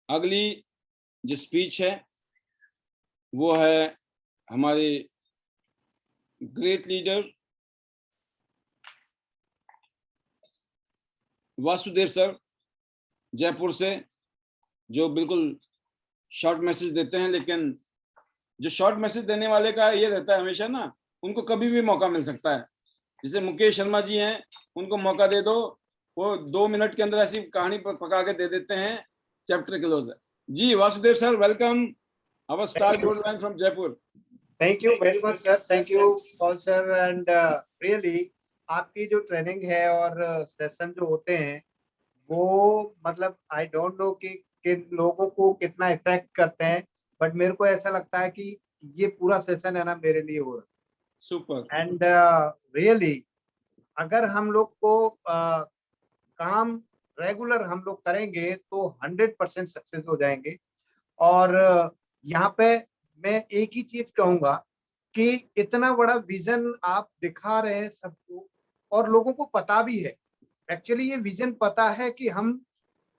अगली जो स्पीच है वो है हमारे great leader Vasudev sir Jaipur से, जो बिल्कुल शॉर्ट मैसेज देते हैं, लेकिन जो शॉर्ट मैसेज देने वाले का ये रहता है हमेशा ना, उनको कभी भी मौका मिल सकता है। जैसे मुकेश शर्मा जी हैं, उनको मौका दे दो, वो 2 मिनट के अंदर ऐसी कहानी पका के दे देते हैं, चैप्टर क्लोज है। जी Vasudev sir, welcome, our star gold line from Jaipur. Thank you very much sir, thank you Paul sir, and really आपकी जो ट्रेनिंग है और सेशन जो होते हैं वो मतलब आई डोंट नो कि किन लोगों को कितना इफेक्ट करते हैं, बट मेरे को ऐसा लगता है कि ये पूरा सेशन है ना मेरे लिए हो रहा सुपर। है। एंड रियली अगर हम लोग को काम रेगुलर हम लोग करेंगे तो 100% सक्सेस हो जाएंगे। और यहाँ पे मैं एक ही चीज कहूंगा कि इतना बड़ा विजन आप दिखा रहे हैं सबको, और लोगों को पता भी है, एक्चुअली ये विजन पता है कि हम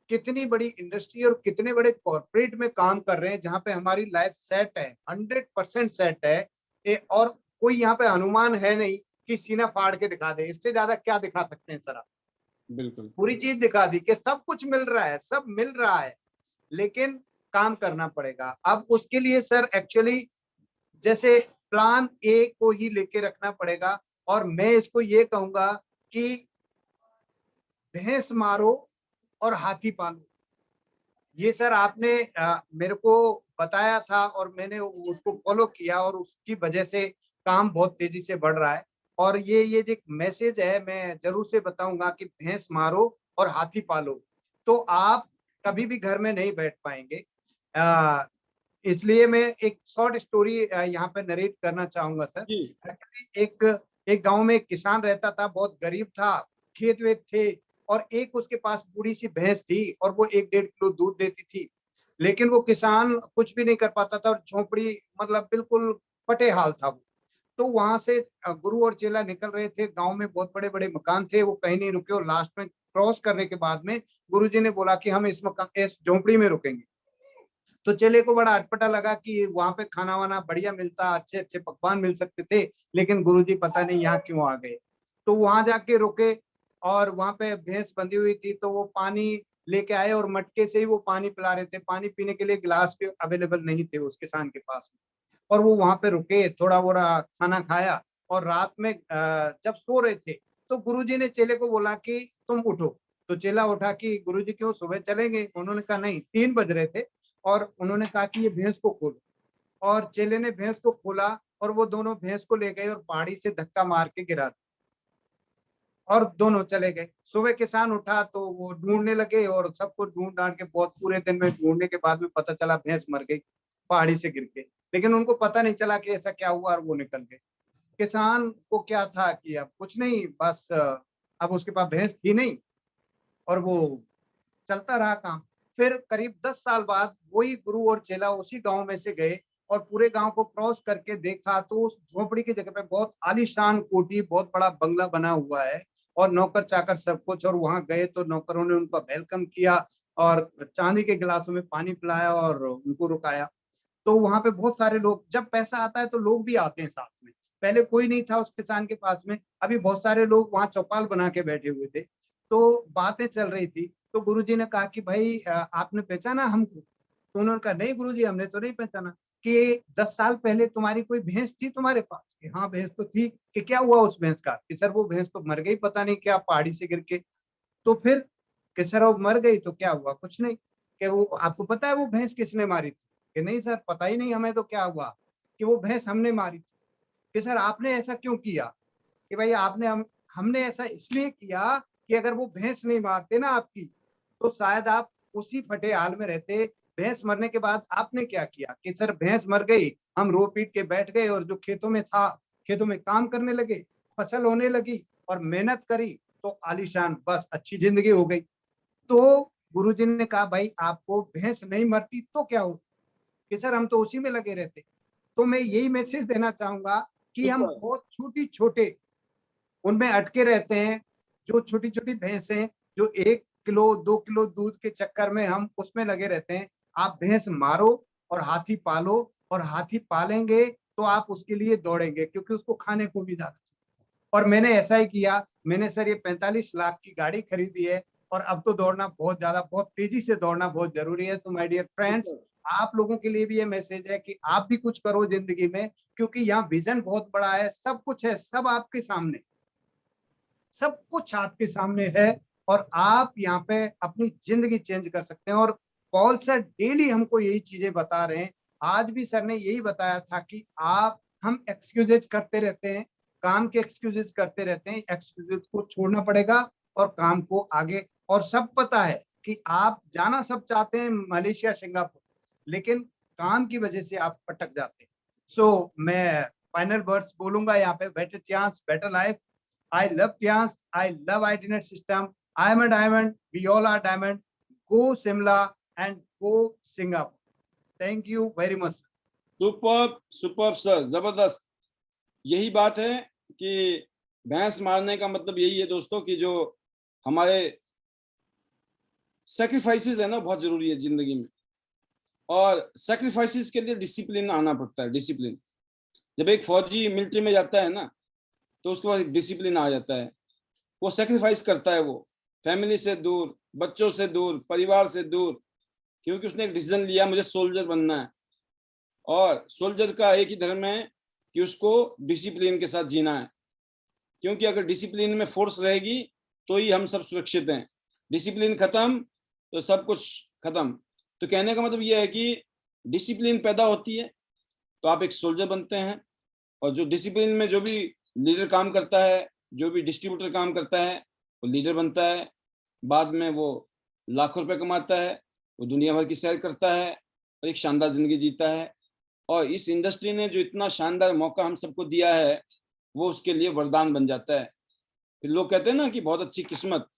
कितनी बड़ी इंडस्ट्री और कितने बड़े कॉर्पोरेट में काम कर रहे हैं जहां पे हमारी लाइफ सेट है, 100% सेट है। और कोई यहाँ पे अनुमान है नहीं कि सीना फाड़ के दिखा दे, इससे ज्यादा क्या दिखा सकते हैं सर आप। बिल्कुल पूरी चीज दिखा दी कि सब कुछ मिल रहा है, सब मिल रहा है, लेकिन काम करना पड़ेगा। अब उसके लिए सर एक्चुअली जैसे प्लान ए को ही लेके रखना पड़ेगा। और मैं इसको ये कहूंगा कि भैंस मारो और हाथी पालो। ये सर आपने मेरे को बताया था और मैंने उसको फॉलो किया, और उसकी वजह से काम बहुत तेजी से बढ़ रहा है। और ये जो मैसेज है मैं जरूर से बताऊंगा कि भैंस मारो और हाथी पालो, तो आप कभी भी घर में नहीं बैठ पाएंगे। इसलिए मैं एक शॉर्ट स्टोरी यहाँ पे नरेट करना चाहूंगा सर। जी। एक्चुअली एक गांव में एक किसान रहता था, बहुत गरीब था, खेत वेत थे, और एक उसके पास बूढ़ी सी भैंस थी और वो 1-1.5 किलो दूध देती थी। लेकिन वो किसान कुछ भी नहीं कर पाता था, और झोपड़ी मतलब बिल्कुल फटे हाल था वो। तो वहां से गुरु और चेला निकल रहे थे, गांव में बहुत बड़े बड़े मकान थे, वो कहीं नहीं रुके, और लास्ट में क्रॉस करने के बाद में गुरुजी ने बोला कि हम इस मकान इस झोपड़ी में रुकेंगे। तो चेले को बड़ा अटपटा लगा कि वहां पे खाना वाना बढ़िया मिलता, अच्छे अच्छे पकवान मिल सकते थे, लेकिन गुरुजी पता नहीं यहाँ क्यों आ गए। तो वहां जाके रुके, और वहां पे भैंस बंधी हुई थी, तो वो पानी लेके आए और मटके से ही वो पानी पिला रहे थे। पानी पीने के लिए गिलास भी अवेलेबल नहीं थे उस किसान के पास में। और वो वहां पे रुके, थोड़ा बोरा खाना खाया, और रात में जब सो रहे थे तो गुरुजी ने चेले को बोला कि तुम उठो। तो चेला उठा कि गुरुजी क्यों, सुबह चलेंगे? उन्होंने कहा नहीं, 3 बज रहे थे। और उन्होंने कहा कि ये भैंस को खोलो। और चेले ने भैंस को खोला, और वो दोनों भैंस को ले गए और पहाड़ी से धक्का मार के गिरा दिया, और दोनों चले गए। सुबह किसान उठा तो वो ढूंढने लगे, और सबको ढूंढ ढांड के बहुत पूरे दिन में ढूंढने के बाद में पता चला भैंस मर गई पहाड़ी से गिर के। लेकिन उनको पता नहीं चला कि ऐसा क्या हुआ, और वो निकल गए। किसान को क्या था कि अब कुछ नहीं, बस अब उसके पास भैंस थी नहीं, और वो चलता रहा काम। फिर करीब 10 साल बाद वही गुरु और चेला उसी गांव में से गए, और पूरे गांव को क्रॉस करके देखा तो उस झोपड़ी की जगह पे बहुत आलीशान कोठी, बहुत बड़ा बंगला बना हुआ है, और नौकर चाकर सब कुछ। और वहां गए तो नौकरों ने उनका वेलकम किया, और चांदी के गिलासों में पानी पिलाया और उनको रुकाया। तो वहां पे बहुत सारे लोग, जब पैसा आता है तो लोग भी आते हैं साथ में। पहले कोई नहीं था उस किसान के पास में, अभी बहुत सारे लोग वहां चौपाल बना के बैठे हुए थे। तो बातें चल रही थी, तो गुरुजी ने कहा कि भाई आपने पहचाना हमको? तो उन्होंने कहा नहीं गुरुजी, हमने तो नहीं पहचाना। कि 10 साल पहले तुम्हारी कोई भैंस थी तुम्हारे पास? कि हाँ भैंस तो थी। कि क्या हुआ उस भैंस का? कि सर वो भैंस तो मर गई, पता नहीं क्या, पहाड़ी से गिर के। तो फिर कि सर वो मर गई तो क्या हुआ? कुछ नहीं। कि वो आपको पता है वो भैंस किसने मारी थी? कि नहीं सर, पता ही नहीं हमें तो क्या हुआ। कि वो भैंस हमने मारी थी। कि सर आपने ऐसा क्यों किया? कि भाई हमने ऐसा इसलिए किया कि अगर वो भैंस नहीं मारते ना आपकी, तो शायद आप उसी फटे हाल में रहते। भैंस मरने के बाद आपने क्या किया? कि सर भैंस मर गई, हम रो पीट के बैठ गए, और जो खेतों में था, खेतों में काम करने लगे, फसल होने लगी, और मेहनत करी, तो आलीशान बस अच्छी जिंदगी हो गई। तो गुरुजी ने कहा भाई आपको भैंस नहीं मरती तो क्या हो? कि सर हम तो उसी में लगे रहते। तो मैं यही मैसेज देना चाहूंगा कि हम सुपर। बहुत छोटी छोटे उनमें अटके रहते हैं। जो छोटी छोटी भैंसें, जो 1 किलो 2 किलो दूध के चक्कर में हम उसमें लगे रहते हैं। आप भैंस मारो और हाथी पालो, और हाथी पालेंगे तो आप उसके लिए दौड़ेंगे, क्योंकि उसको खाने को भी जाना चाहिए। और मैंने ऐसा ही किया। मैंने सर ये 45 लाख की गाड़ी खरीदी है, और अब तो दौड़ना बहुत ज्यादा, बहुत तेजी से दौड़ना बहुत जरूरी है। तो माय डियर फ्रेंड्स, आप लोगों के लिए भी ये मैसेज है कि आप भी कुछ करो जिंदगी में, क्योंकि यहाँ विजन बहुत बड़ा है, सब कुछ है, सब आपके सामने, सब कुछ आपके सामने है, और आप यहाँ पे अपनी जिंदगी चेंज कर सकते हैं। और पॉल सर डेली हमको यही चीजें बता रहे हैं। आज भी सर ने यही बताया था कि हम एक्सक्यूजेज करते रहते हैं, काम के एक्सक्यूजेज करते रहते हैं, एक्सक्यूजेज को छोड़ना पड़ेगा और काम को आगे। और सब पता है कि आप जाना सब चाहते हैं मलेशिया, सिंगापुर, लेकिन काम की वजह से आप पटक जाते हैं। सो मैं फाइनल वर्ड्स बोलूंगा यहाँ पे, better chance better life. I love Tians. I love IDNet system. I am a diamond. We all are diamond. Go Simla and go Singapore. Thank you very much. Super super sir, जबरदस्त। यही बात है कि भैंस मारने का मतलब यही है दोस्तों कि जो हमारे सेक्रीफाइसेस है ना, बहुत जरूरी है जिंदगी में। और सेक्रीफाइसेस के लिए डिसिप्लिन आना पड़ता है, डिसिप्लिन। जब एक फौजी मिलिट्री में जाता है ना, तो उसके बाद एक डिसिप्लिन आ जाता है। वो सेक्रीफाइस करता है, वो फैमिली से दूर, बच्चों से दूर, परिवार से दूर, क्योंकि उसने एक डिसीजन लिया मुझे सोल्जर बनना है। और सोल्जर का एक ही धर्म है कि उसको डिसिप्लिन के साथ जीना है, क्योंकि अगर डिसिप्लिन में फोर्स रहेगी तो ही हम सब सुरक्षित हैं। डिसिप्लिन खत्म तो सब कुछ खत्म। तो कहने का मतलब ये है कि डिसिप्लिन पैदा होती है तो आप एक सोल्जर बनते हैं, और जो डिसिप्लिन में जो भी लीडर काम करता है, जो भी डिस्ट्रीब्यूटर काम करता है, वो लीडर बनता है। बाद में वो लाखों रुपए कमाता है, वो दुनिया भर की सैर करता है और एक शानदार जिंदगी जीता है। और इस इंडस्ट्री ने जो इतना शानदार मौका हम सबको दिया है, वो उसके लिए वरदान बन जाता है। फिर लोग कहते हैं ना कि बहुत अच्छी किस्मत।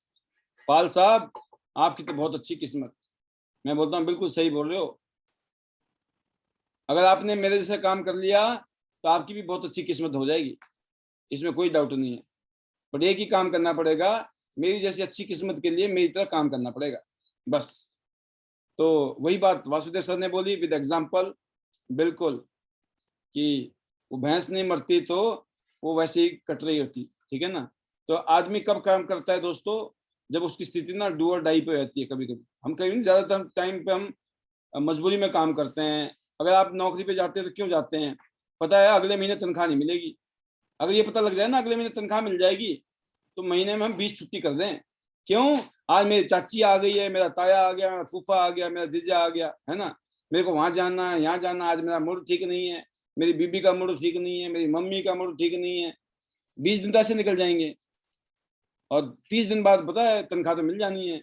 पाल साहब, आपकी तो बहुत अच्छी किस्मत। मैं बोलता हूँ बिल्कुल सही बोल रहे हो। अगर आपने मेरे जैसा काम कर लिया तो आपकी भी बहुत अच्छी किस्मत हो जाएगी, इसमें कोई डाउट नहीं है। बट एक ही काम करना पड़ेगा, मेरी जैसी अच्छी किस्मत के लिए मेरी तरह काम करना पड़ेगा, बस। तो वही बात वासुदेव सर ने बोली विद एग्जाम्पल, बिल्कुल, कि वो भैंस नहीं मरती तो वो वैसे ही कट रही होती, ठीक है ना। तो आदमी कब काम करता है दोस्तों, जब उसकी स्थिति ना डू और डाई पे रहती है। कभी कभी हम कभी नहीं, ज्यादातर टाइम पे हम मजबूरी में काम करते हैं। अगर आप नौकरी पे जाते हैं तो क्यों जाते हैं, पता है अगले महीने तनख्वाह नहीं मिलेगी। अगर ये पता लग जाए ना अगले महीने तनख्वाह मिल जाएगी, तो महीने में हम 20 छुट्टी कर दें। क्यों, आज मेरी चाची आ गई है, मेरा ताया आ गया, मेरा फूफा आ गया, मेरा जीजा आ गया, है ना, मेरे को वहां जाना है, यहाँ जाना, आज मेरा मूड ठीक नहीं है, मेरी बीबी का मूड ठीक नहीं है, मेरी मम्मी का मूड ठीक नहीं है। 20 दिन तो ऐसे निकल जाएंगे, और 30 दिन बाद पता है तनख्वाह तो मिल जानी है।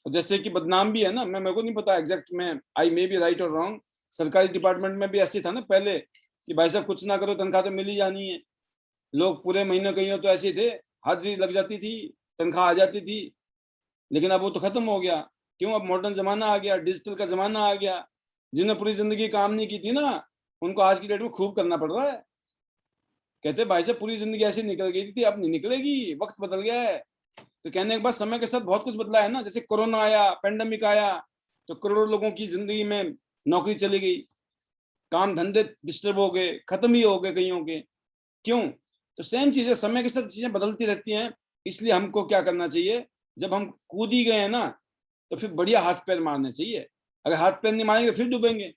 जैसे कि बदनाम भी है ना, मेरे को नहीं पता एग्जैक्ट में, आई मे बी राइट और रॉन्ग। सरकारी डिपार्टमेंट में भी ऐसे था ना पहले कि भाई साहब कुछ ना करो तनख्वाह तो मिल ही जानी है। लोग पूरे महीने कहीं तो ऐसे थे, हाजिरी लग जाती थी, तनख्वाह आ जाती थी। लेकिन अब वो तो खत्म हो गया। क्यों, अब मॉडर्न जमाना आ गया, डिजिटल का जमाना आ गया। जिन्होंने पूरी जिंदगी काम नहीं की थी ना, उनको आज की डेट में खूब करना पड़ रहा है। कहते भाई साहब पूरी जिंदगी ऐसे निकल गई थी, अब नहीं निकलेगी, वक्त बदल गया है। तो कहने के बाद समय के साथ बहुत कुछ बदला है ना। जैसे कोरोना आया, पेंडेमिक आया, तो करोड़ों लोगों की जिंदगी में नौकरी चली गई, काम धंधे डिस्टर्ब हो गए, खत्म ही हो गए कईयों के। क्यों, तो सेम चीज है, समय के साथ चीजें बदलती रहती हैं। इसलिए हमको क्या करना चाहिए, जब हम कूद ही गए हैं ना, तो फिर बढ़िया हाथ पैर मारने चाहिए। अगर हाथ पैर नहीं मारेंगे तो फिर डूबेंगे,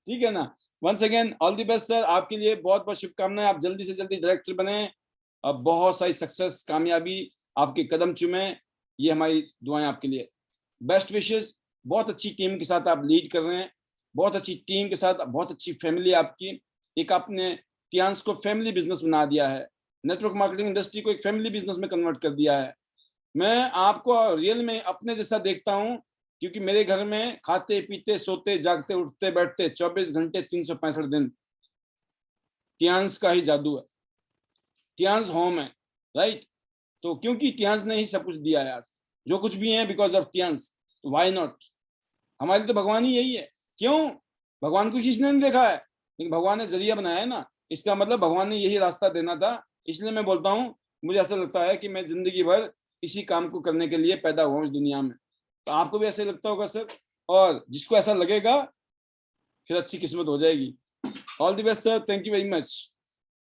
ठीक है ना। Once again all the best sir, आपके लिए बहुत बहुत शुभकामनाएं। आप जल्दी से जल्दी डायरेक्टर बने, अब बहुत सारी सक्सेस, कामयाबी आपके कदम चूमे, ये हमारी दुआएं आपके लिए। Best wishes. बहुत अच्छी टीम के साथ आप लीड कर रहे हैं, बहुत अच्छी टीम के साथ, बहुत अच्छी फैमिली आपकी। एक आपने टियांस को फैमिली बिजनेस बना दिया है, नेटवर्क मार्केटिंग इंडस्ट्री को एक फैमिली बिजनेस में कन्वर्ट कर दिया है। मैं आपको रियल में अपने जैसा देखता हूँ, क्योंकि मेरे घर में खाते पीते सोते जागते उठते बैठते 24 घंटे 365 दिन टियांस का ही जादू है। टियांस होम है, राइट। तो क्योंकि टियांस ने ही सब कुछ दिया है, आज जो कुछ भी है बिकॉज ऑफ टियांस, तो व्हाई नॉट। हमारे तो भगवान ही यही है। क्यों, भगवान को किसने नहीं देखा है, लेकिन भगवान ने जरिया बनाया है ना, इसका मतलब भगवान ने यही रास्ता देना था। इसलिए मैं बोलता हूँ, मुझे ऐसा लगता है कि मैं जिंदगी भर इसी काम को करने के लिए पैदा हुआ इस दुनिया में। तो आपको भी ऐसे लगता होगा सर, और जिसको ऐसा लगेगा फिर अच्छी किस्मत हो जाएगी। All the best sir, thank you very much.